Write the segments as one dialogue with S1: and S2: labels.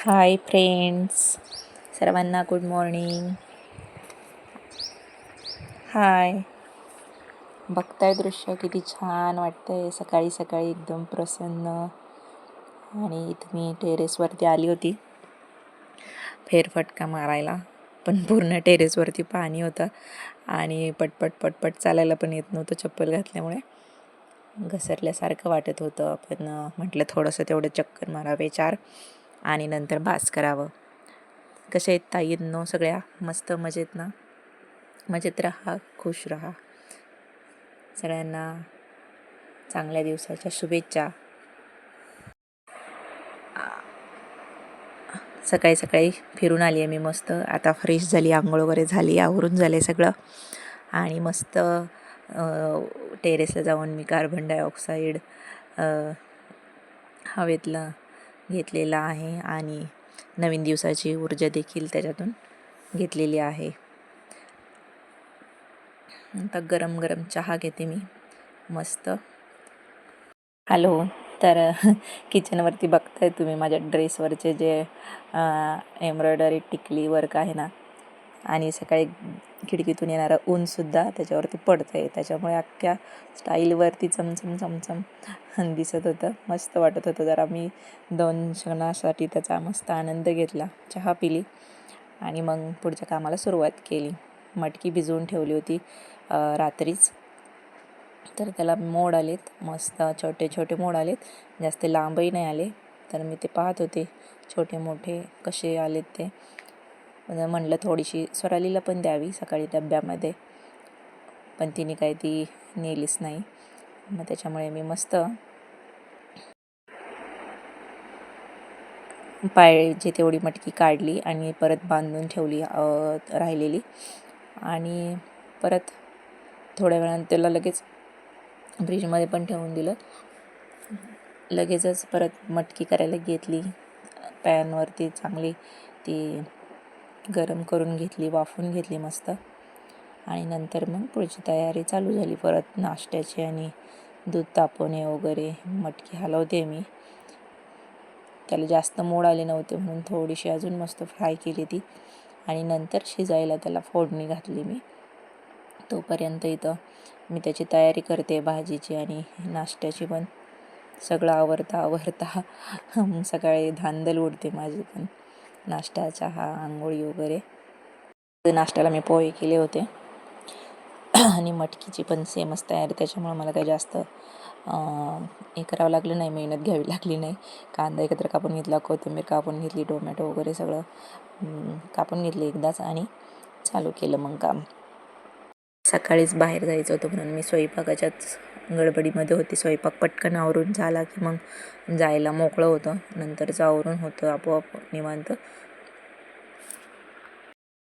S1: Hi friends, सर्वांना good morning. हाय. बघताय दृश्य किती छान वाटतंय सकाळी सकाळी, एकदम प्रसन्न. आणि इथं मी टेरेसवरती आली होती फेरफटका मारायला, पण पूर्ण टेरेसवरती पाणी होतं आणि पटपट पटपट चालायला पण येत नव्हतं चप्पल घातल्यामुळे. घसरल्यासारखं वाटत होतं. पण म्हटलं थोडंसं तेवढं चक्कर मारावे 4 आणि नंतर बास करावं. कशा आहेत ताईंनो सगळ्या? मस्त मजेत ना? मजेत राहा, खुश राहा. सगळ्यांना चांगल्या दिवसाच्या शुभेच्छा. सकाळी सकाळी फिरून आली आहे मी मस्त. आता फ्रेश झाली, आंघोळ वगैरे झाली, आवरून झाले सगळं. आणि मस्त टेरेसला जाऊन मी कार्बन डायऑक्साईड हवेतला घेतलेला आहे आणि नवीन दिवसाची ऊर्जा देखील त्याच्यातून घेतलेली आहे. आता गरम गरम चहा घेते मी मस्त. हॅलो. तर किचनवरती बघताय तुम्ही माझ्या ड्रेसवरचे जे एम्ब्रॉयडरी टिकली वर्क आहे ना, आणि सकाळी खिडकीतून येणारं ऊनसुद्धा त्याच्यावरती पडतं आहे. त्याच्यामुळे अख्ख्या स्टाईलवरती चमचम चमचम दिसत होतं. मस्त वाटत होतं. जरा मी 2 क्षणासाठी त्याचा मस्त आनंद घेतला, चहा पिली आणि मग पुढच्या कामाला सुरुवात केली. मटकी भिजवून ठेवली होती रात्रीच, तर त्याला मोड आलेत, मस्त छोटे छोटे मोड आलेत, जास्त लांबही नाही आले. तर मी ते पाहत होते छोटे मोठे कसे आलेत ते. म्हणलं थोडीशी स्वरालीला पण द्यावी सकाळी डब्यामध्ये, पण तिने काही ती नेलीच नाही. मग त्याच्यामुळे मी मस्त पाहिजे तेवढी मटकी काढली आणि परत बांधून ठेवली राहिलेली. आणि परत थोड्या वेळानं त्याला लगेच फ्रीजमध्ये पण ठेवून दिलं. लगेचच परत मटकी करायला घेतली. पॅनवरती चांगली ती गरम करून घेतली, वाफून घेतली मस्त. आणि नंतर मग पुढची तयारी चालू झाली परत नाश्त्याची. आणि दूध तापवणे वगैरे, मटकी हलवते मी. त्याला जास्त मोड आले नव्हते म्हणून थोडीशी अजून मस्त फ्राय केली ती. आणि नंतर शिजायला त्याला फोडणी घातली मी. तोपर्यंत इथं मी त्याची तयारी करते भाजीची आणि नाश्त्याची पण. सगळं आवरता सकाळी धांदल उडते माझी पण. नाश्ता, चहा, आंघोळी वगैरे. नाश्त्याला मी पोहे केले होते आणि मटकीची पण सेमच तयारी. त्याच्यामुळे मला काही जास्त हे करावं लागलं नाही, मेहनत घ्यावी लागली नाही. कांदा एकत्र कापून घेतला, कोथिंबीर कापून घेतली, टोमॅटो वगैरे सगळं कापून घेतले एकदाच आणि चालू केलं मग काम. सकाळीच बाहेर जायचं होतं म्हणून मी स्वयंपाकाच्याच गडबडीमध्ये होती. स्वयंपाक पटकन आवरून झाला की मग जायला मोकळं होतं. नंतरचं आवरून होतं आपोआप निवांत.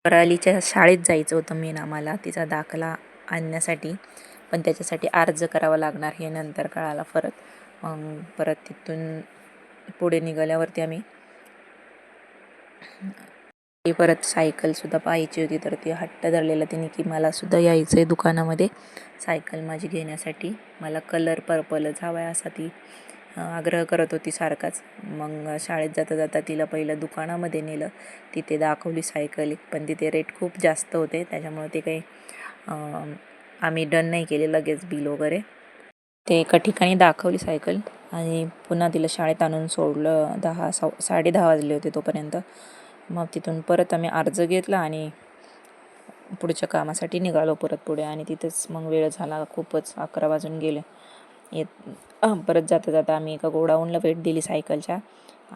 S1: स्वरालीच्या शाळेत जायचं होतं मेन आम्हाला, तिचा दाखला आणण्यासाठी. पण त्याच्यासाठी अर्ज करावा लागणार हे नंतर कळालं परत. मग परत तिथून पुढे निघाल्यावरती आम्ही परत सायकलसुद्धा पाहायची होती. तर ती हट्ट धरलेला तिने की मलासुद्धा यायचं आहे दुकानामध्ये सायकल माझी घेण्यासाठी. मला कलर पर्पलच हवा आहे असा ती आग्रह करत होती सारखाच. मग शाळेत जाता जाता तिला पहिलं दुकानामध्ये नेलं. तिथे दाखवली सायकल, पण तिथे रेट खूप जास्त होते. त्याच्यामुळे ते काही आम्ही डन नाही केले लगेच बिल वगैरे. ते एका ठिकाणी दाखवली सायकल आणि पुन्हा तिला शाळेत आणून सोडलं. 10-10:30 वाजले होते तोपर्यंत. मग तिथून परत आम्ही अर्ज घेतला आणि पुढच्या कामासाठी निघालो परत पुढे. आणि तिथेच मग वेळ झाला खूपच, 11 वाजून गेले. परत जाता जाता आम्ही एका गोडाऊनला भेट दिली सायकलच्या.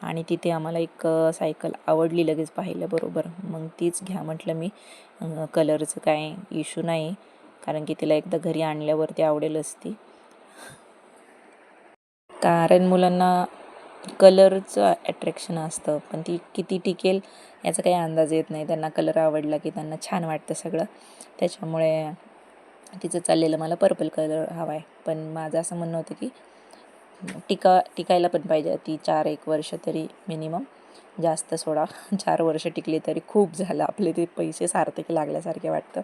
S1: आणि तिथे आम्हाला एक सायकल आवडली लगेच पाहिल्याबरोबर. मग तीच घ्या म्हटलं मी. कलरचं काय इश्यू नाही, कारण की तिला एकदा घरी आणल्यावरती आवडेलच ती. कारण मुलांना कलरचं अट्रॅक्शन असतं, पण ती किती टिकेल याचा काही अंदाज येत नाही. त्यांना कलर आवडला की त्यांना छान वाटतं सगळं. त्याच्यामुळे तिचं चाललेलं मला पर्पल कलर हवा आहे. पण माझं असं म्हणणं होतं की टिकायला पण पाहिजे ती 4-1 वर्ष तरी मिनिमम. जास्त सोडा 4 वर्ष टिकली तरी खूप झालं, आपले ते पैसे सार्थकी लागल्यासारखे वाटतं.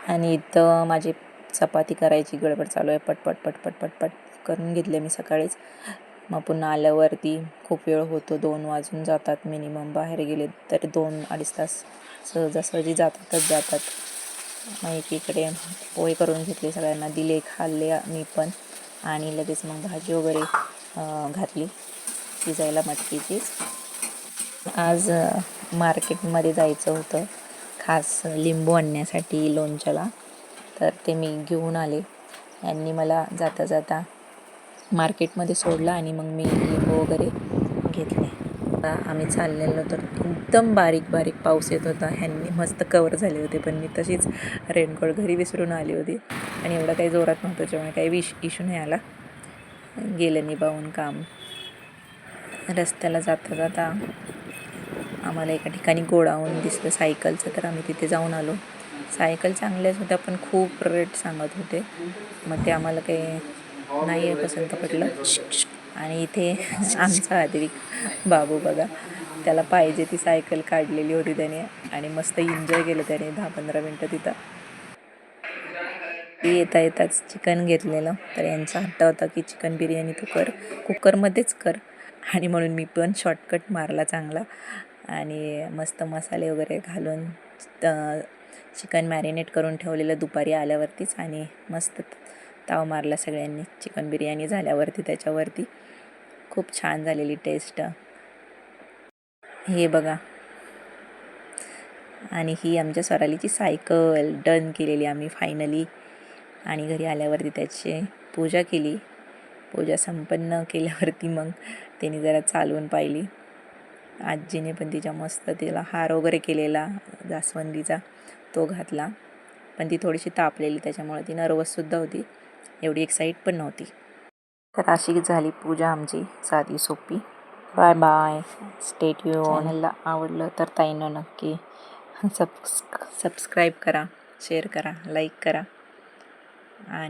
S1: आणि इथं माझी चपाती करायची गडबड चालू आहे. पटपट पटपट पटपट करून घेतले मी सकाळीच. मग पुन्हा आल्यावरती खूप वेळ होतो, 2 वाजून जातात मिनिमम. बाहेर गेले तर 2-2.5 तास सहजासहजी जातात. मग एकीकडे पोहे करून घेतले, सगळ्यांना दिले, खाल्ले मी पण. आणि लगेच मग भाजी वगैरे घातली शिजायला मटकीची. आज मार्केटमध्ये जायचं होतं खास लिंबू आणण्यासाठी लोणच्याला, तर ते मी घेऊन आले. यांनी मला जाता जाता मार्केटमध्ये सोडलं आणि मग मी लिंबू वगैरे घेतले. आम्ही चाललेलो तर एकदम बारीक पाऊस येत होता. ह्यांनी मस्त कवर झाले होते, पण मी तशीच रेनकोट घरी विसरून आली होती. आणि एवढं काही जोरात नव्हतं, त्यामुळे काही इश्यू नाही आला. गेलं निभावून काम. रस्त्याला जाता जाता आम्हाला एका ठिकाणी गोडाऊन दिसलं सायकलचं, तर आम्ही तिथे जाऊन आलो. सायकल चांगल्याच होत्या, पण खूप रेट सांगत होते. मग ते आम्हाला काही नाही पसंत पडलं. आणि इथे आमचा अद्विक बाबू बघा, त्याला पाहिजे ती सायकल काढलेली होती त्याने आणि मस्त एन्जॉय केलं त्याने 10-15 मिनटं तिथं. येताच चिकन घेतलेलं, तर यांचा हट्ट होता की चिकन बिर्याणी तू कर, कुकरमध्येच कर. आणि म्हणून मी पण शॉर्टकट मारला चांगला आणि मस्त मसाले वगैरे घालून चिकन मॅरिनेट करून ठेवलेलं दुपारी आल्यावरतीच, आणि मस्त ताव मारला सगळ्यांनी. चिकन बिर्याणी झाल्यावरती त्याच्यावरती खूप छान झालेली टेस्ट. हे बघा, आणि ही आमच्या स्वरालीची सायकल डन केलेली आम्ही फायनली. आणि घरी आल्यावरती त्याची पूजा केली. पूजा संपन्न केल्यावरती मग त्यांनी जरा चालवून पाहिली. आजीने पण तिच्या मस्त तिला हार वगैरे केलेला जास्वंदीचा, तो घातला. पण ती थोडीशी तापलेली, त्याच्यामुळे ती नर्वससुद्धा होती, एवढी एक्साईट पण नव्हती. तर अशी झाली पूजा आमची, साधी सोपी. Bye bye, stay tuned. चॅनलला आवडलं तर ताईंनो नक्की सबस्क्राईब करा, शेअर करा, लाईक करा. आणि